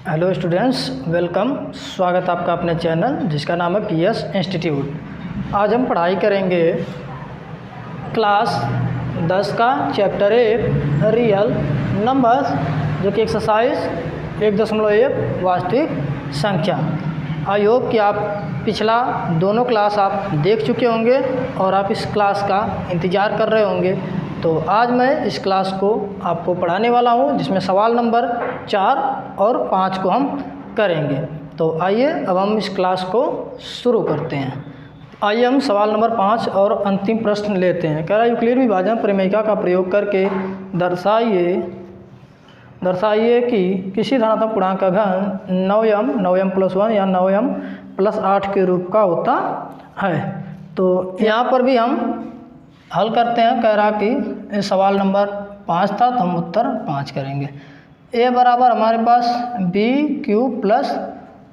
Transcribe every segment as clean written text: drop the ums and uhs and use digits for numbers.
Hello students, welcome. स्वागत है आपका अपने चैनल जिसका नाम है पीएस इंस्टीट्यूट। आज हम पढ़ाई करेंगे क्लास 10 का चैप्टर 1 रियल नंबर्स, जो कि एक्सरसाइज 1.1 वास्तविक संख्या। आई होप कि आप पिछला दोनों क्लास आप देख चुके होंगे और आप इस क्लास का इंतज़ार कर रहे होंगे। तो आज मैं इस क्लास को आपको पढ़ाने वाला हूँ, जिसमें सवाल नंबर 4 और 5 को हम करेंगे। तो आइए अब हम इस क्लास को शुरू करते हैं। आइए हम सवाल नंबर 5 और अंतिम प्रश्न लेते हैं। कह रहा है यूक्लिड विभाजन प्रमेयिका का प्रयोग करके दर्शाइए कि किसी धनात्मक पूर्णांक का घन 9m प्लस 1 या 9m प्लस 8 के रूप का होता है। तो यहाँ पर भी हम हल करते हैं। कह रहा कि सवाल नंबर 5 था तो हम उत्तर 5 करेंगे। a बराबर हमारे पास b³ प्लस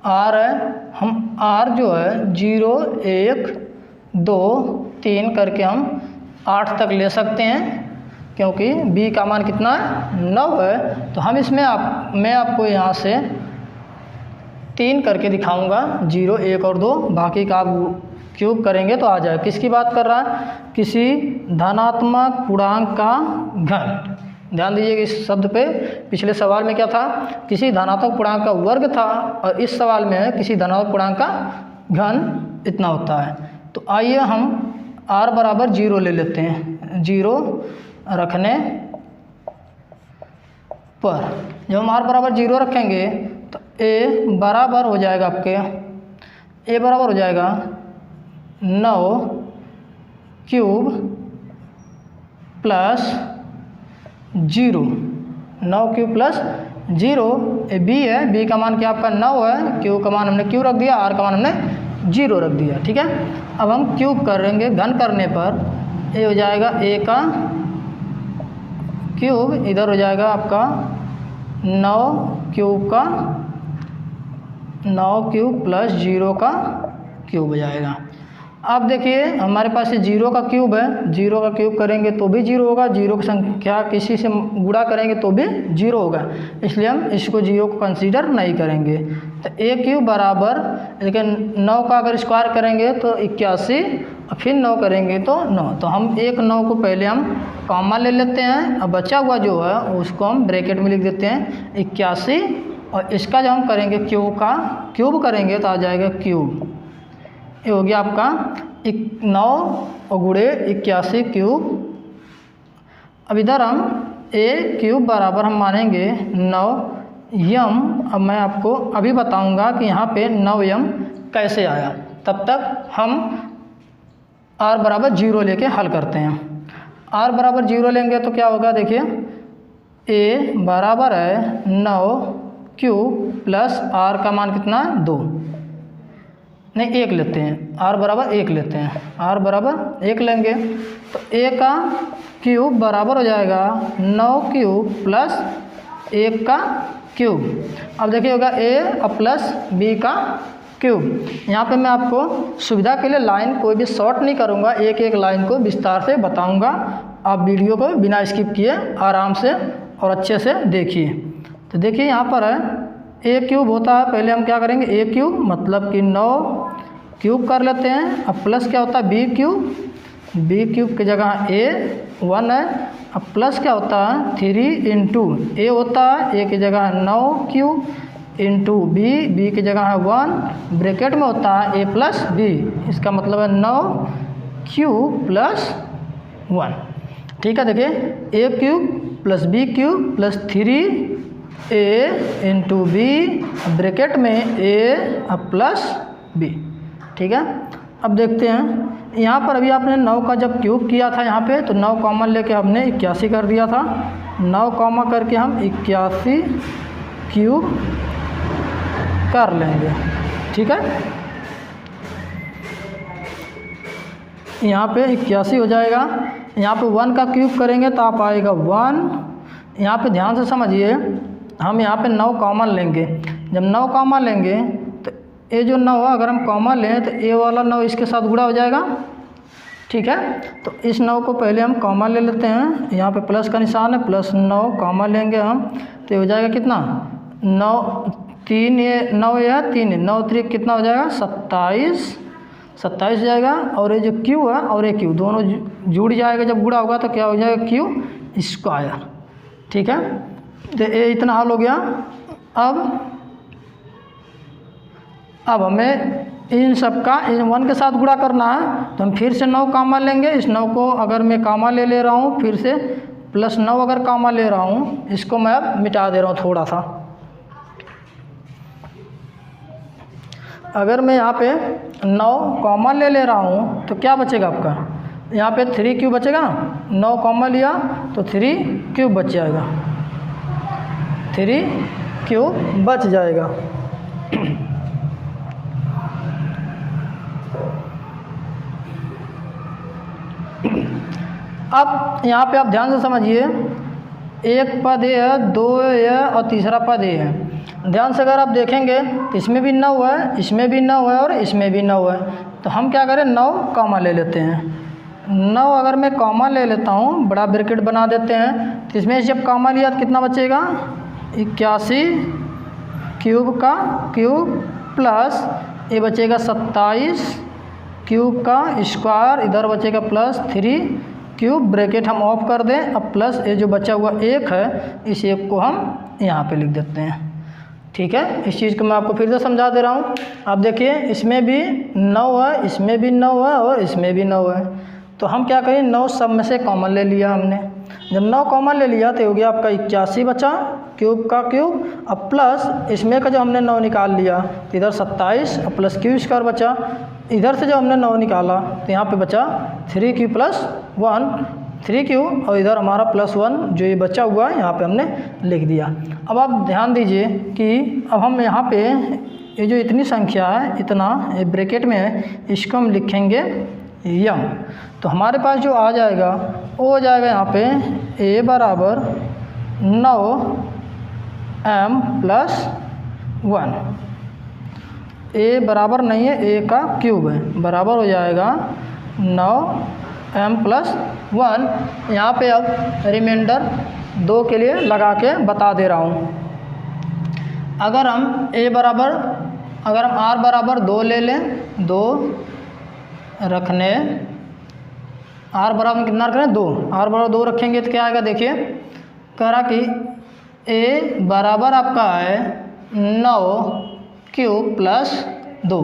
r है। हम r जो है 0, 1, 2, 3 करके हम 8 तक ले सकते हैं, क्योंकि b का मान कितना है 9 है। तो हम इसमें मैं आपको यहाँ से 3 करके दिखाऊंगा, 0, 1 और 2। बाकी का आप क्यूब करेंगे तो आ जाए। किसकी बात कर रहा है? किसी धनात्मक पूर्णांक का घन। ध्यान दीजिएगा इस शब्द पे। पिछले सवाल में क्या था? किसी धनात्मक पूर्णांक का वर्ग था, और इस सवाल में है किसी धनात्मक पूर्णांक का घन इतना होता है। तो आइए हम r बराबर 0 ले लेते हैं। 0 रखने पर जब हम r बराबर 0 रखेंगे तो a बराबर हो जाएगा आपके, a बराबर हो जाएगा 9 cube plus 0। 9 cube plus 0 b है। b का मान क्या आपका 9 है। क्यू का मान हमने क्यू रख दिया, r का मान हमने 0 रख दिया। ठीक है, अब हम क्यूब करेंगे। घन करने पर a हो जाएगा a का क्यूब, इधर हो जाएगा आपका 9 क्यूब प्लस 0 का क्यूब हो जाएगा। अब देखिए हमारे पास ये 0 का क्यूब है। 0 का क्यूब करेंगे तो भी 0 होगा। 0 की संख्या किसी से गुणा करेंगे तो भी 0 होगा, इसलिए हम इसको 0 को कंसीडर नहीं करेंगे। तो a क्यूब बराबर, लेकिन 9 का अगर स्क्वायर करेंगे तो 81, और फिर 9 करेंगे तो 9। तो हम 9 को पहले हम कॉमा ले लेते हैं, और बचा हुआ जो है उसको हम ब्रैकेट में लिख देते हैं 81। और इसका जब हम करेंगे क्यूब करेंगे तो आ जाएगा क्यूब। ये हो गया आपका 9 और गुणे 81 क्यूब। अब इधर हम a क्यूब बराबर हम मानेंगे 9m। अब मैं आपको अभी बताऊंगा कि यहाँ पे 9m कैसे आया। तब तक हम r बराबर 0 लेके हल करते हैं। r बराबर 0 लेंगे तो क्या होगा? देखिए a बराबर है 9 क्यूब प्लस r का मान कितना है 2, नहीं 1 लेते हैं। r बराबर 1 लेते हैं। r बराबर 1 लेंगे तो a का क्यूब बराबर हो जाएगा 9 क्यूब प्लस 1 का क्यूब। अब देखिए होगा a और प्लस b का क्यूब। यहाँ पे मैं आपको सुविधा के लिए लाइन कोई भी शॉर्ट नहीं करूँगा, एक एक लाइन को विस्तार से बताऊँगा। आप वीडियो को बिना स्किप किए आराम से और अच्छे से देखिए। तो देखिए यहाँ पर है a क्यूब होता है। पहले हम क्या करेंगे? a क्यूब मतलब कि 9 क्यूब कर लेते हैं। अब प्लस क्या होता है? b क्यूब की जगह a 1 है। अब प्लस क्या होता है? 3 इंटू a होता है, a की जगह है 9 क्यूब इंटू b की जगह है 1, ब्रैकेट में होता है a प्लस b। इसका मतलब है 9 क्यूब प्लस 1। ठीक है, देखिए a cube plus b cube plus 3a into b, bracket में a प्लस b। ठीक है, अब देखते हैं यहाँ पर अभी आपने 9 का जब क्यूब किया था यहाँ पे, तो 9 कॉमन लेके हमने 81 कर दिया था। 9 कॉमा करके हम 81 क्यूब कर लेंगे। ठीक है, यहाँ पे 81 हो जाएगा। यहाँ पे 1 का क्यूब करेंगे तो आप आएगा 1। यहाँ पे ध्यान से समझिए, हम यहाँ पे 9 कॉमन लेंगे। जब 9 कॉमन लेंगे तो ये जो 9 है, अगर हम कॉमन लें तो ए वाला 9 इसके साथ गुणा हो जाएगा। ठीक है, तो इस 9 को पहले हम कॉमन ले लेते हैं। यहाँ पे प्लस का निशान है, प्लस 9 कॉमन लेंगे हम, तो ये हो जाएगा कितना? 9 3 ये 9 या 3 9 3 कितना हो जाएगा 27 हो जाएगा। और ये जो क्यू है और ये क्यू दोनों जुड़ जाएगा, जब गुणा होगा तो क्या हो जाएगा क्यू स्क्वायर। ठीक है, तो ये इतना हल हो गया। अब हमें इन सब का इन 1 के साथ गुणा करना है, तो हम फिर से 9 कामा लेंगे। इस 9 को अगर मैं कामा ले रहा हूँ, फिर से प्लस 9 अगर कामा ले रहा हूँ, इसको मैं अब मिटा दे रहा हूँ थोड़ा सा। अगर मैं यहाँ पे 9 कॉमा ले रहा हूँ तो क्या बचेगा आपका, यहाँ पे 3 क्यूब बचेगा। 9 कॉमा लिया तो 3 क्यूब बच जाएगा, 3 क्यूब बच जाएगा। अब यहाँ पे आप ध्यान से समझिए, एक पद ये है, 2 ये और तीसरा पद ये है। ध्यान से अगर आप देखेंगे तो इसमें भी 9 है, इसमें भी 9 है और इसमें भी 9 है। तो हम क्या करें 9 कॉमा ले लेते हैं। 9 अगर मैं कॉमा ले लेता हूँ, बड़ा ब्रैकेट बना देते हैं, तो इसमें जब कॉमा लिया तो कितना बचेगा 81 क्यूब का क्यूब प्लस ये बचेगा 27 क्यूब का स्क्वायर, इधर बचेगा प्लस 3 क्यूब। ब्रैकेट हम ऑफ कर दें। अब प्लस ये जो बचा हुआ 1 है, इस 1 को हम यहाँ पे लिख देते हैं। ठीक है, इस चीज़ को मैं आपको फिर से समझा दे रहा हूँ। आप देखिए इसमें भी 9 है, इसमें भी 9 है और इसमें भी 9 है। तो हम क्या करें 9 सब में से कॉमन ले लिया हमने। जब 9 कॉमन ले लिया तो हो गया आपका 81 बचा क्यूब का क्यूब। अब प्लस इसमें का जो हमने 9 निकाल लिया तो इधर 27 और प्लस क्यू स्क्वायर बचा। इधर से जब हमने 9 निकाला तो यहाँ पे बचा 3 क्यू प्लस 1 3 क्यू, और इधर हमारा प्लस 1 जो ये बचा हुआ है यहाँ पे हमने लिख दिया। अब आप ध्यान दीजिए कि अब हम यहाँ पे ये जो इतनी संख्या है, इतना ब्रैकेट में है, इसको हम लिखेंगे यम। तो हमारे पास जो आ जाएगा वो हो जाएगा यहाँ पे a बराबर 9 m प्लस 1। a बराबर नहीं है, a का क्यूब है, बराबर हो जाएगा 9 m प्लस 1। यहाँ पे अब रिमाइंडर 2 के लिए लगा के बता दे रहा हूँ। अगर हम r बराबर 2 ले लें, 2 रखने, r बराबर कितना रखें 2, r बराबर 2 रखेंगे तो क्या आएगा देखिए, कह रहा कि a बराबर आपका है 9 क्यूब प्लस 2,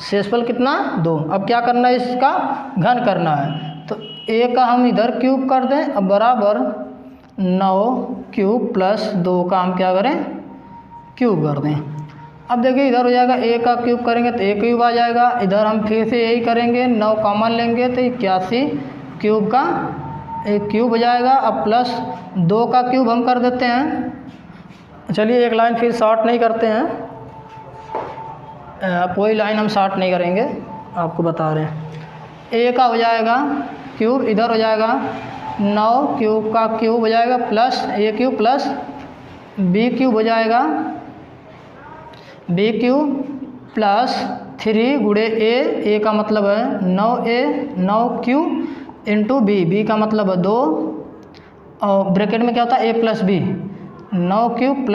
शेषफल कितना 2। अब क्या करना है, इसका घन करना है, तो a का हम इधर क्यूब कर दें। अब बराबर 9 क्यूब प्लस 2 का हम क्या करें क्यूब कर दें। अब देखिए इधर हो जाएगा a का क्यूब करेंगे तो a क्यूब आ जाएगा। इधर हम फिर से यही करेंगे, 9 कॉमन लेंगे तो 81 क्यूब का एक क्यूब हो जाएगा। अब प्लस 2 का क्यूब हम कर देते हैं। चलिए एक लाइन फिर शॉर्ट नहीं करते हैं, कोई लाइन हम शॉर्ट नहीं करेंगे, आपको बता रहे हैं। a का हो जाएगा क्यूब, इधर हो जाएगा 9 क्यूब का क्यूब हो जाएगा plus a cube plus b cube हो जाएगा, b क्यूब प्लस 3 गुणे a का मतलब है 9a 9 क्यूब इंटू b का मतलब है 2, और ब्रैकेट में क्या होता है a plus b, 9 cube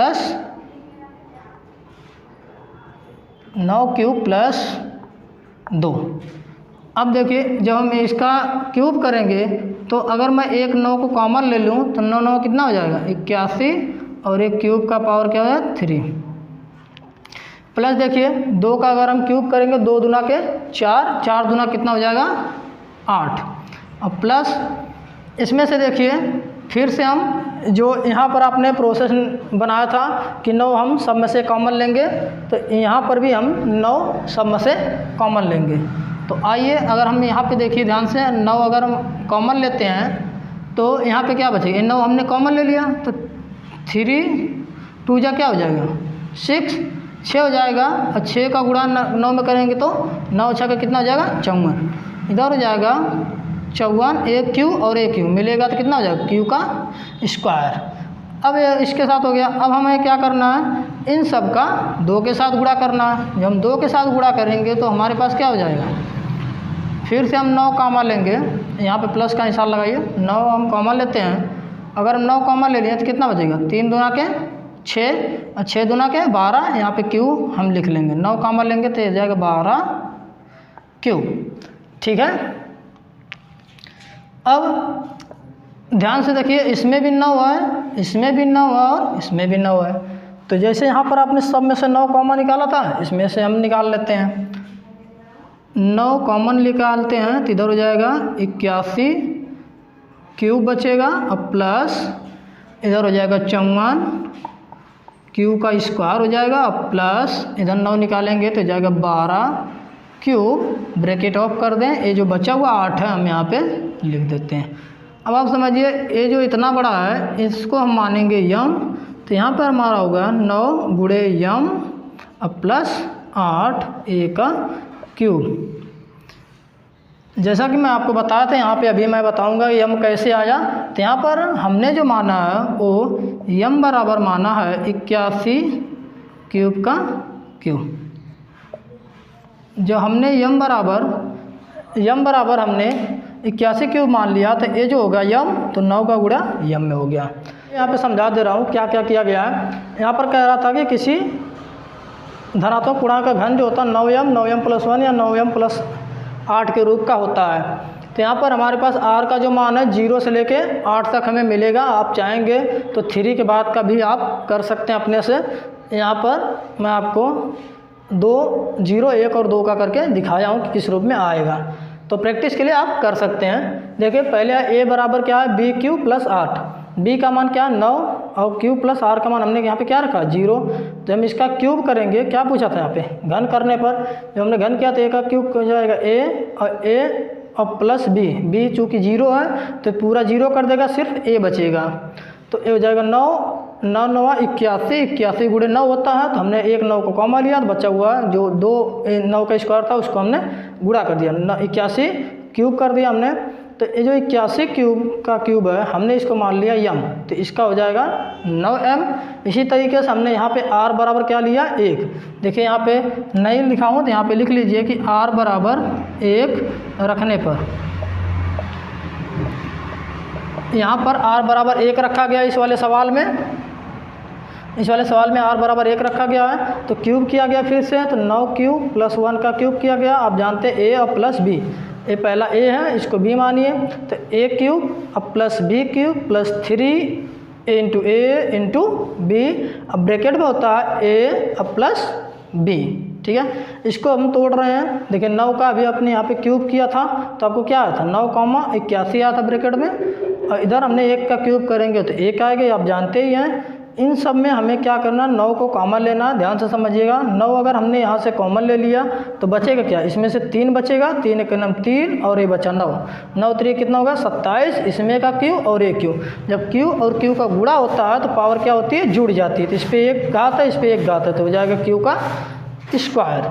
plus 2। अब देखिए जब हम इसका क्यूब करेंगे तो अगर मैं एक 9 को कॉमन ले लूँ तो 9 9 कितना हो जाएगा 81, और एक क्यूब का पावर क्या है 3, प्लस देखिए 2 का अगर हम क्यूब करेंगे 2 दूना के 4, 4 दूना कितना हो जाएगा 8। अब प्लस इसमें से देखिए फिर से हम जो यहाँ पर आपने प्रोसेस बनाया था कि 9 हम सब में से कॉमन लेंगे, तो यहाँ पर भी हम 9 सब में से कॉमन लेंगे। तो आइए अगर हम यहाँ पे देखिए ध्यान से 9 अगर हम कॉमन लेते हैं तो यहाँ पे क्या बचेगा, 9 हमने कॉमन ले लिया तो 3 2 जा क्या हो जाएगा 6 6 हो जाएगा, और 6 का गुणा 9 में करेंगे तो 9 6 का कितना हो जाएगा 54। इधर हो जाएगा 54, एक क्यू और एक क्यू मिलेगा तो कितना हो जाएगा क्यू का स्क्वायर। अब इसके साथ हो गया। अब हमें क्या करना है, इन सब का 2 के साथ गुणा करना है। जब हम 2 के साथ गुणा करेंगे तो हमारे पास क्या हो जाएगा, फिर से हम 9 कॉमन लेंगे, यहाँ पे प्लस का निशान लगाइए, 9 हम कॉमन लेते हैं। अगर हम 9 कॉमन ले लिए तो कितना बचेगा, 3 दूना के 6 और 6 दूना के 12, यहाँ पे क्यू हम लिख लेंगे, 9 कॉमन लेंगे तो ये जाएगा 12 क्यू। ठीक है, अब ध्यान से देखिए, इसमें भी 9 है, इसमें भी 9 है और इसमें भी 9 है। तो जैसे यहाँ पर आपने सब में से 9 कॉमन निकाला था, इसमें से हम निकाल लेते हैं। 9 कॉमन निकालते हैं तो इधर हो जाएगा 81 क्यूब बचेगा और प्लस इधर हो जाएगा 54 क्यूब का स्क्वायर हो जाएगा और प्लस इधर 9 निकालेंगे तो जाएगा 12 क्यूब, ब्रैकेट ऑफ कर दें। ये जो बचा हुआ 8 है हम यहाँ पे लिख देते हैं। अब आप समझिए, ये जो इतना बड़ा है इसको हम मानेंगे यम, तो यहाँ पर हमारा होगा 9 गुणे यम और प्लस 8 ए का क्यूब। जैसा कि मैं आपको बताया था, यहाँ पे अभी मैं बताऊंगा यम कैसे आया। तो यहाँ पर हमने जो माना है वो यम बराबर माना है 81 क्यूब का क्यूब। जो हमने यम बराबर हमने 81 क्यूब मान लिया, तो ये जो होगा यम, तो 9 का गुणा यम में हो गया। यहाँ पे समझा दे रहा हूँ क्या क्या किया गया है। यहाँ पर कह रहा था कि किसी धनात्मक पूर्णांक का घन जो होता है 9m प्लस 1 या 9m प्लस 8 के रूप का होता है। तो यहाँ पर हमारे पास r का जो मान है 0 से लेके 8 तक हमें मिलेगा। आप चाहेंगे तो 3 के बाद का भी आप कर सकते हैं अपने से। यहाँ पर मैं आपको 2, 0, 1 और 2 का करके दिखाया हूँ कि किस रूप में आएगा। तो प्रैक्टिस के लिए आप कर सकते हैं। देखिए, पहले a बराबर क्या है, बी क्यूब प्लस 8। b का मान क्या है 9 और क्यूब प्लस r का मान हमने यहाँ पे क्या रखा 0। तो हम इसका क्यूब करेंगे, क्या पूछा था यहाँ पे घन करने पर, जब हमने घन किया तो a का क्यूब हो जाएगा a और प्लस b चूँकि 0 है तो पूरा 0 कर देगा, सिर्फ a बचेगा। तो ये हो जाएगा 9 9 81 गुणे 9 होता है। तो हमने एक 9 को कॉमा लिया, तो बचा हुआ जो 2 9 का स्क्वायर था उसको हमने गुणा कर दिया, 81 क्यूब कर दिया हमने। तो ये जो 81 क्यूब का क्यूब है हमने इसको मान लिया यम, तो इसका हो जाएगा 9m। इसी तरीके से हमने यहाँ पे r बराबर क्या लिया 1। देखिए यहाँ पे नहीं लिखा हूँ तो यहाँ पे लिख लीजिए कि r बराबर 1 रखने पर, यहाँ पर r बराबर 1 रखा गया इस वाले सवाल में। इस वाले सवाल में r बराबर 1 रखा गया है, तो क्यूब किया गया फिर से, तो 9 क्यूब प्लस 1 का क्यूब किया गया। आप जानते हैं a और प्लस b, ये पहला a है इसको b मानिए, तो a क्यूब अब plus b cube plus 3 into a into b। अब ब्रैकेट में होता है a अब प्लस b। ठीक है, इसको हम तोड़ रहे हैं। देखिए 9 का अभी अपने यहाँ पे क्यूब किया था तो आपको क्या आया था 9,81 आया था ब्रैकेट में, और इधर हमने 1 का क्यूब करेंगे तो 1 आएगा। आप जानते ही हैं इन सब में हमें क्या करना, 9 को कॉमन लेना। ध्यान से समझिएगा, 9 अगर हमने यहाँ से कॉमन ले लिया तो बचेगा क्या, इसमें से 3 बचेगा, 3 एक नम 3 और ये बचा 9, 9 3 कितना होगा 27। इसमें का क्यू और एक क्यू, जब क्यू और क्यू का गुणा होता है तो पावर क्या होती है जुड़ जाती है। तो इस पर एक घात है, इस पर एक घात है, तो हो जाएगा क्यू का स्क्वायर।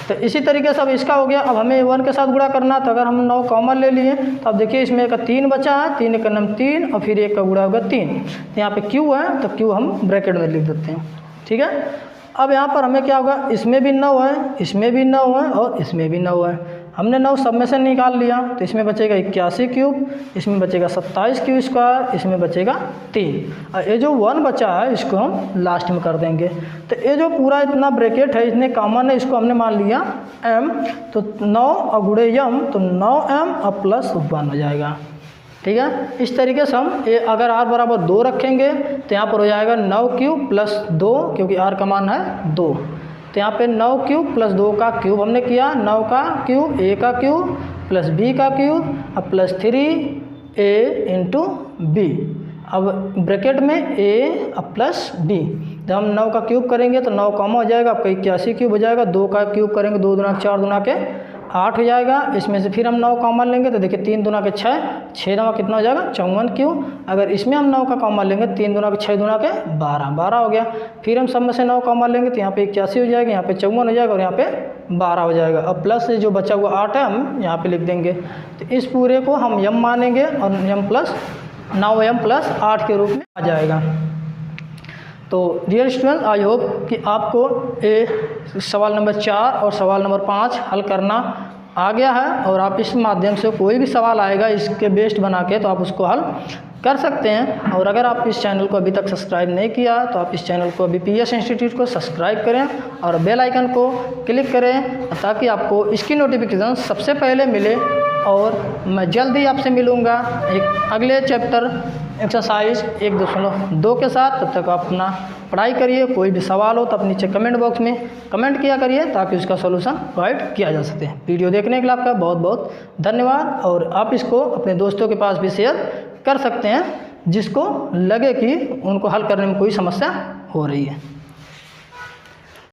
तो इसी तरीके से अब इसका हो गया। अब हमें 1 के साथ गुणा करना, तो अगर हम 9 कॉमन ले लिए तो अब देखिए इसमें का 3 बचा है, 3 एक नम 3 और फिर 1 का गुणा होगा 3। तो यहाँ पे क्यू है तो क्यू हम ब्रैकेट में लिख देते हैं। ठीक है, अब यहाँ पर हमें क्या होगा, इसमें भी 9 है, इसमें भी 9 है और इसमें भी 9 है। हमने 9 सब में से निकाल लिया तो इसमें बचेगा 81 क्यूब, इसमें बचेगा 27 क्यू स्क्वायर, इसमें बचेगा 3, और ये जो 1 बचा है इसको हम लास्ट में कर देंगे। तो ये जो पूरा इतना ब्रैकेट है इतने कॉमन है, इसको हमने मान लिया m, तो 9 और गुणे यम, तो 9m और प्लस 1 हो जाएगा। ठीक है, इस तरीके से हम अगर r बराबर 2 रखेंगे तो यहाँ पर हो जाएगा 9 क्यूब प्लस 2, क्योंकि r का मान है 2। तो यहाँ पे 9 क्यूब प्लस 2 का क्यूब हमने किया, 9 का क्यूब, a का क्यूब प्लस b का क्यूब और प्लस 3a इंटू b। अब ब्रैकेट में a और प्लस b। जब हम 9 का क्यूब करेंगे तो 9 कॉमन हो जाएगा, आपका 81 क्यूब हो जाएगा। 2 का क्यूब करेंगे 2 दूना 4 दूना के 8 हो जाएगा। इसमें से फिर हम 9 कॉमन लेंगे तो देखिए 3 दूना के 6, 6 नवा कितना हो जाएगा 54 क्यूब। अगर इसमें हम 9 का कॉमन लेंगे 3 दूना के 6 दूना के 12, 12 हो गया। फिर हम सब में से 9 कॉमन लेंगे तो यहाँ पे 81 हो जाएगा, यहाँ पे 54 हो जाएगा और यहाँ पे 12 हो जाएगा। अब प्लस से जो बचा हुआ 8 है हम यहाँ पे लिख देंगे। तो इस पूरे को हम यम मानेंगे और यम प्लस 9m प्लस 8 के रूप में आ जाएगा। तो डियर स्टूडेंट, आई होप कि आपको सवाल नंबर 4 और सवाल नंबर 5 हल करना आ गया है, और आप इस माध्यम से कोई भी सवाल आएगा इसके बेस्ड बना के तो आप उसको हल कर सकते हैं। और अगर आप इस चैनल को अभी तक सब्सक्राइब नहीं किया तो आप इस चैनल को अभी PS इंस्टीट्यूट को सब्सक्राइब करें और बेल आइकन को क्लिक करें ताकि आपको इसकी नोटिफिकेशन सबसे पहले मिले। और मैं जल्द ही आपसे मिलूँगा एक अगले चैप्टर एक्सरसाइज 1.2 के साथ। तब तक आप अपना पढ़ाई करिए। कोई भी सवाल हो तो आप नीचे कमेंट बॉक्स में कमेंट किया करिए ताकि उसका सलूशन प्रोवाइड किया जा सके। वीडियो देखने के लिए आपका बहुत बहुत धन्यवाद। और आप इसको अपने दोस्तों के पास भी शेयर कर सकते हैं जिसको लगे कि उनको हल करने में कोई समस्या हो रही है।